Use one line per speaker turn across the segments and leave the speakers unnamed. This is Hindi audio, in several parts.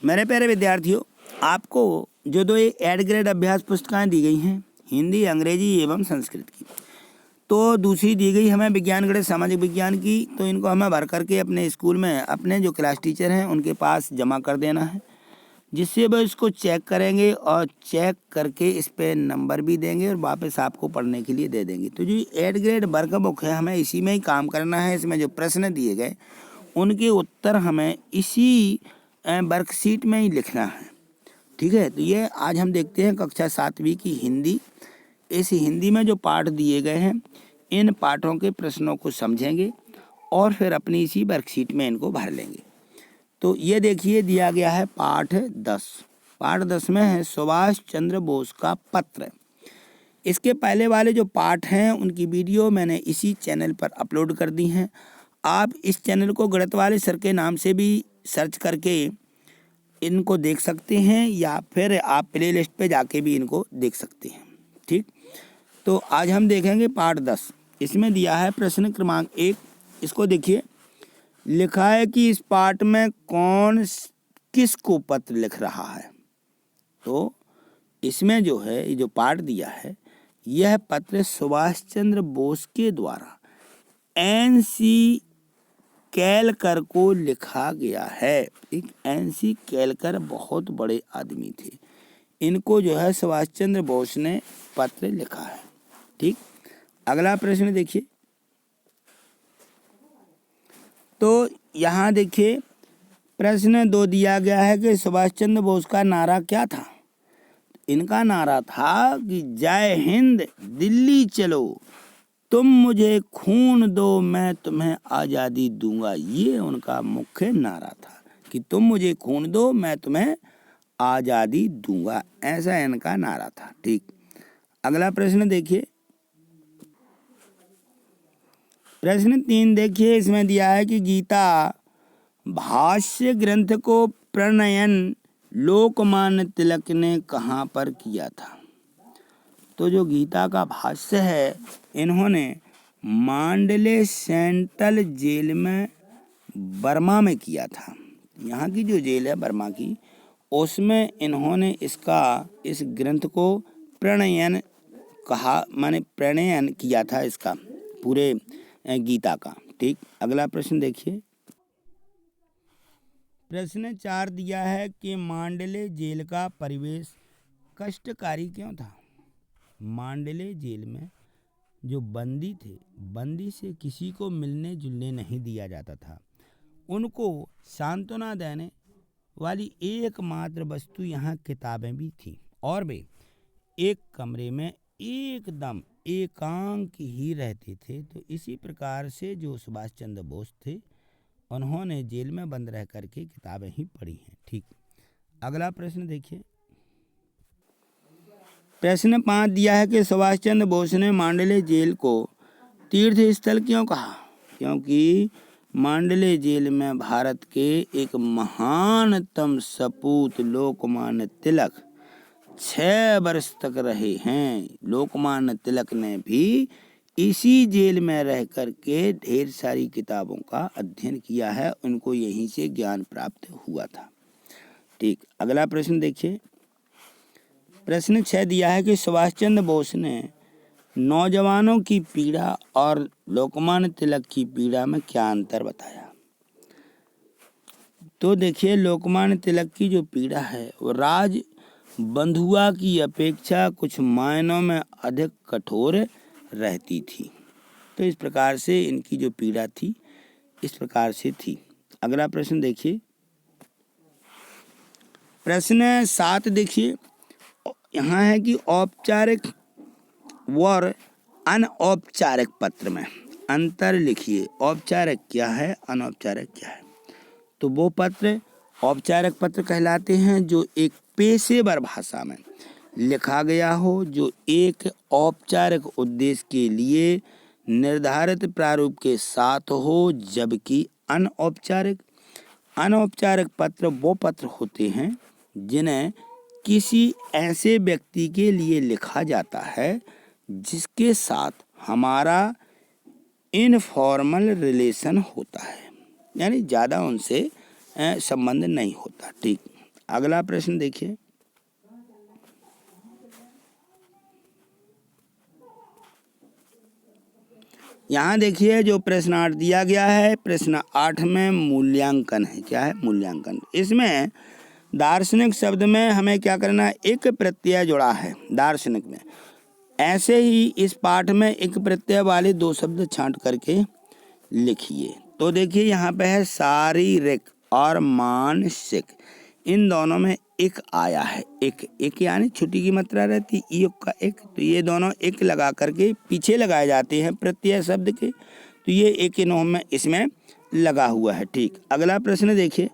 मेरे प्यारे विद्यार्थियों, आपको जो दो एड ग्रेड अभ्यास पुस्तकें दी गई हैं, हिंदी, अंग्रेजी एवं संस्कृत की, तो दूसरी दी गई हमें विज्ञान, गणित, सामाजिक विज्ञान की। तो इनको हमें भर करके अपने स्कूल में अपने जो क्लास टीचर हैं उनके पास जमा कर देना है, जिससे वह इसको चेक करेंगे और चेक करके इस पे नंबर भी देंगे और वापस आपको पढ़ने के लिए दे देंगे। तो जो एड ग्रेड वर्क बुक है, हमें इसी में ही काम करना है। इसमें जो प्रश्न दिए गए उनके उत्तर हमें इसी वर्कशीट में ही लिखना है। ठीक है, तो ये आज हम देखते हैं कक्षा 7वीं की हिंदी। इस हिंदी में जो पाठ दिए गए हैं, इन पाठों के प्रश्नों को समझेंगे और फिर अपनी इसी वर्कशीट में इनको भर लेंगे। तो ये देखिए दिया गया है पाठ 10। पाठ 10 में है सुभाष चंद्र बोस का पत्र। इसके पहले वाले जो पाठ हैं उनकी वीडियो मैंने इसी चैनल पर अपलोड कर दी हैं। आप इस चैनल को गणित वाले सर के नाम से भी सर्च करके इनको देख सकते हैं, या फिर आप प्ले लिस्ट पर जाके भी इनको देख सकते हैं। ठीक, तो आज हम देखेंगे पाठ 10। इसमें दिया है प्रश्न क्रमांक 1। इसको देखिए, लिखा है कि इस पाठ में कौन किसको पत्र लिख रहा है। तो इसमें जो है ये जो पाठ दिया है, यह पत्र सुभाष चंद्र बोस के द्वारा एन.सी. केलकर को लिखा गया है। एक एन.सी. केलकर बहुत बड़े आदमी थे, इनको जो है सुभाष चंद्र बोस ने पत्र लिखा है। ठीक, अगला प्रश्न देखिए। तो यहाँ देखिए प्रश्न 2 दिया गया है कि सुभाष चंद्र बोस का नारा क्या था। इनका नारा था कि जय हिंद, दिल्ली चलो, तुम मुझे खून दो, मैं तुम्हें आज़ादी दूंगा। ये उनका मुख्य नारा था कि तुम मुझे खून दो, मैं तुम्हें आज़ादी दूंगा, ऐसा इनका नारा था। ठीक, अगला प्रश्न देखिए। प्रश्न 3 देखिए, इसमें दिया है कि गीता भाष्य ग्रंथ को प्रणयन लोकमान्य तिलक ने कहाँ पर किया था। तो जो गीता का भाष्य है, इन्होंने मांडले सेंट्रल जेल में बर्मा में किया था। यहाँ की जो जेल है बर्मा की, उसमें इन्होंने इस ग्रंथ को प्रणयन कहा, माने प्रणयन किया था इसका, पूरे गीता का। ठीक, अगला प्रश्न देखिए। प्रश्न 4 दिया है कि मांडले जेल का परिवेश कष्टकारी क्यों था। मांडले जेल में जो बंदी थे, बंदी से किसी को मिलने जुलने नहीं दिया जाता था। उनको सांत्वना देने वाली एकमात्र वस्तु यहाँ किताबें भी थी, और वे एक कमरे में एकदम एकांक ही रहते थे। तो इसी प्रकार से जो सुभाष चंद्र बोस थे, उन्होंने जेल में बंद रह करके किताबें ही पढ़ी हैं। ठीक, अगला प्रश्न देखिए। प्रश्न 5 दिया है कि सुभाष चंद्र बोस ने मांडले जेल को तीर्थ स्थल क्यों कहा। क्योंकि मांडले जेल में भारत के एक महानतम सपूत लोकमान्य तिलक 6 वर्ष तक रहे हैं। लोकमान्य तिलक ने भी इसी जेल में रह करके ढेर सारी किताबों का अध्ययन किया है, उनको यहीं से ज्ञान प्राप्त हुआ था। ठीक, अगला प्रश्न देखिए। प्रश्न 6 दिया है कि सुभाष चंद्र बोस ने नौजवानों की पीड़ा और लोकमान्य तिलक की पीड़ा में क्या अंतर बताया। तो देखिए, लोकमान्य तिलक की जो पीड़ा है वो राज बंधुआ की अपेक्षा कुछ मायनों में अधिक कठोर रहती थी। तो इस प्रकार से इनकी जो पीड़ा थी, इस प्रकार से थी। अगला प्रश्न देखिए। प्रश्न 7 देखिए, यहाँ है कि औपचारिक और अनौपचारिक पत्र में अंतर लिखिए। औपचारिक क्या है, अनौपचारिक क्या है। तो वो पत्र औपचारिक पत्र कहलाते हैं जो एक पेशेवर भाषा में लिखा गया हो, जो एक औपचारिक उद्देश्य के लिए निर्धारित प्रारूप के साथ हो। जबकि अनौपचारिक पत्र वो पत्र होते हैं जिन्हें किसी ऐसे व्यक्ति के लिए लिखा जाता है जिसके साथ हमारा इनफॉर्मल रिलेशन होता है, यानी ज़्यादा उनसे संबंध नहीं होता। ठीक, अगला प्रश्न देखिए। यहाँ देखिए जो प्रश्न 8 दिया गया है, प्रश्न 8 में मूल्यांकन है। क्या है? मूल्यांकन। इसमें दार्शनिक शब्द में हमें क्या करना है? एक प्रत्यय जुड़ा है दार्शनिक में। ऐसे ही इस पाठ में एक प्रत्यय वाले 2 शब्द छांट करके लिखिए। तो देखिए यहाँ पे है शारीरिक और मानसिक, इन दोनों में एक आया है। एक यानी छुट्टी की मात्रा रहती योग का एक, तो ये दोनों एक लगा करके पीछे लगाए जाते हैं प्रत्यय शब्द के, तो ये एक इन्हों में इसमें लगा हुआ है। ठीक, अगला प्रश्न देखिए।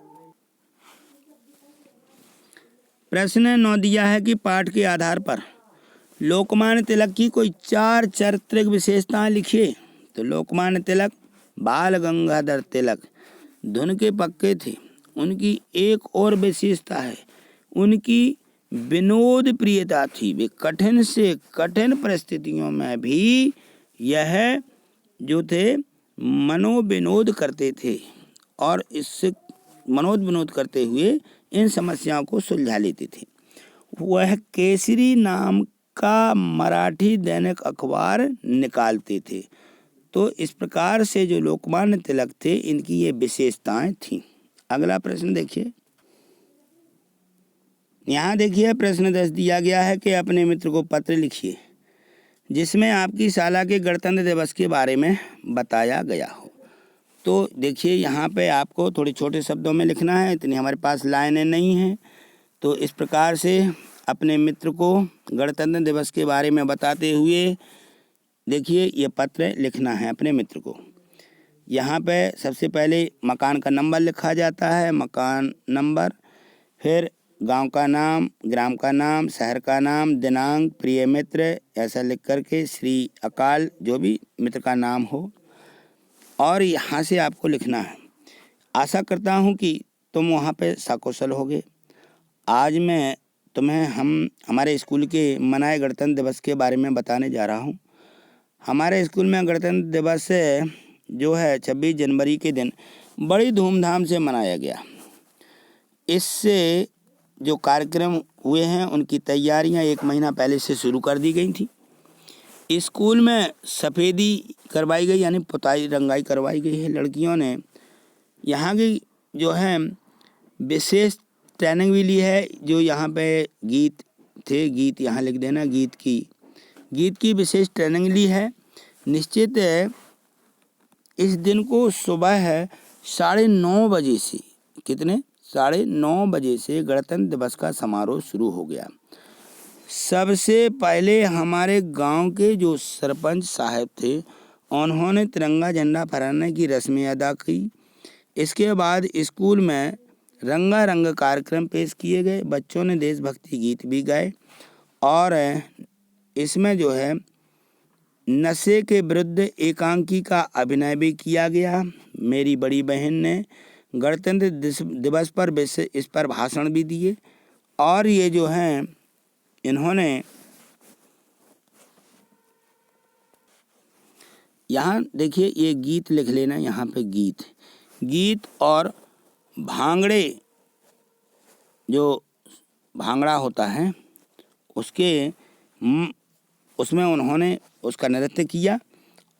प्रश्न 9 दिया है कि पाठ के आधार पर लोकमान्य तिलक की कोई 4 चारित्रिक विशेषताएं लिखिए। तो लोकमान्य तिलक, बाल गंगाधर तिलक धुन के पक्के थे। उनकी एक और विशेषता है, उनकी विनोद प्रियता थी। वे कठिन से कठिन परिस्थितियों में भी यह जो थे मनोविनोद करते थे और इससे मनोविनोद करते हुए इन समस्याओं को सुलझा लेते थे। वह केसरी नाम का मराठी दैनिक अखबार निकालते थे। तो इस प्रकार से जो लोकमान्य तिलक थे, इनकी ये विशेषताएं थीं। अगला प्रश्न देखिए। यहाँ देखिए प्रश्न 10 दिया गया है कि अपने मित्र को पत्र लिखिए जिसमें आपकी शाला के गणतंत्र दिवस के बारे में बताया गया हो। तो देखिए यहाँ पे आपको थोड़े छोटे शब्दों में लिखना है, इतनी हमारे पास लाइनें नहीं हैं। तो इस प्रकार से अपने मित्र को गणतंत्र दिवस के बारे में बताते हुए देखिए ये पत्र लिखना है अपने मित्र को। यहाँ पे सबसे पहले मकान का नंबर लिखा जाता है, मकान नंबर, फिर गांव का नाम, ग्राम का नाम, शहर का नाम, दिनांक, प्रिय मित्र, ऐसा लिख करके श्री अकाल जो भी मित्र का नाम हो, और यहाँ से आपको लिखना है। आशा करता हूँ कि तुम वहाँ पे सकुशल होगे। आज मैं तुम्हें हमारे स्कूल के मनाए गणतंत्र दिवस के बारे में बताने जा रहा हूँ। हमारे स्कूल में गणतंत्र दिवस जो है 26 जनवरी के दिन बड़ी धूमधाम से मनाया गया। इससे जो कार्यक्रम हुए हैं उनकी तैयारियां 1 महीना पहले से शुरू कर दी गई थी। स्कूल में सफ़ेदी करवाई गई, यानी पुताई रंगाई करवाई गई है लड़कियों ने। यहाँ की जो है विशेष ट्रेनिंग भी ली है। जो यहाँ पे गीत थे, गीत यहाँ लिख देना, गीत की विशेष ट्रेनिंग ली है। निश्चित इस दिन को सुबह 9:30 बजे से, कितने 9:30 बजे से गणतंत्र दिवस का समारोह शुरू हो गया। सबसे पहले हमारे गांव के जो सरपंच साहब थे उन्होंने तिरंगा झंडा फहराने की रस्में अदा की। इसके बाद स्कूल में रंगारंग कार्यक्रम पेश किए गए। बच्चों ने देशभक्ति गीत भी गाए और इसमें जो है नशे के विरुद्ध एकांकी का अभिनय भी किया गया। मेरी बड़ी बहन ने गणतंत्र दिवस पर इस पर भाषण भी दिए और ये जो हैं इन्होंने यहाँ देखिए ये गीत लिख लेना, यहाँ पे गीत और भांगड़े, जो भांगड़ा होता है उसमें उन्होंने उसका नृत्य किया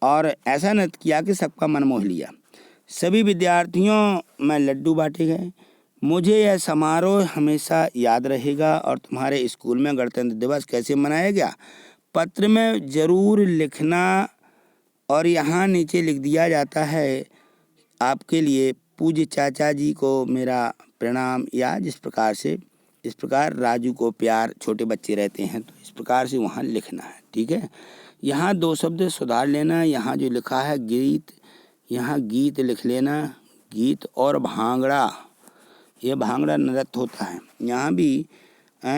और ऐसा नृत्य किया कि सबका मन मोह लिया। सभी विद्यार्थियों में लड्डू बांटे गए। मुझे यह समारोह हमेशा याद रहेगा। और तुम्हारे स्कूल में गणतंत्र दिवस कैसे मनाया गया पत्र में ज़रूर लिखना। और यहाँ नीचे लिख दिया जाता है आपके लिए, पूज्य चाचा जी को मेरा प्रणाम, या इस प्रकार राजू को प्यार, छोटे बच्चे रहते हैं तो इस प्रकार से वहाँ लिखना है। ठीक है, यहाँ 2 शब्द सुधार लेना। यहाँ जो लिखा है गीत, यहाँ गीत लिख लेना, गीत और भांगड़ा, ये भांगड़ा नृत्य होता है। यहाँ भी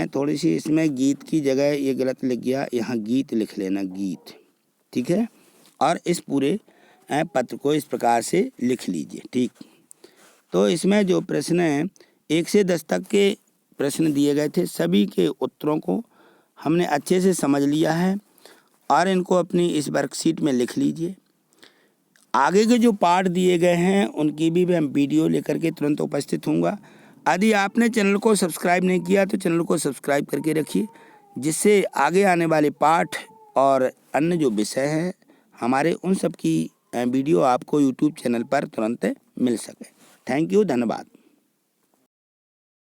थोड़ी सी इसमें गीत की जगह ये गलत लिख गया, यहाँ गीत लिख लेना, गीत। ठीक है, और इस पूरे पत्र को इस प्रकार से लिख लीजिए। ठीक, तो इसमें जो प्रश्न 1 से 10 तक के प्रश्न दिए गए थे, सभी के उत्तरों को हमने अच्छे से समझ लिया है और इनको अपनी इस वर्कशीट में लिख लीजिए। आगे के जो पाठ दिए गए हैं उनकी भी मैं वीडियो लेकर के तुरंत उपस्थित होऊंगा। यदि आपने चैनल को सब्सक्राइब नहीं किया तो चैनल को सब्सक्राइब करके रखिए, जिससे आगे आने वाले पाठ और अन्य जो विषय हैं हमारे उन सब की वीडियो आपको यूट्यूब चैनल पर तुरंत मिल सके। थैंक यू, धन्यवाद।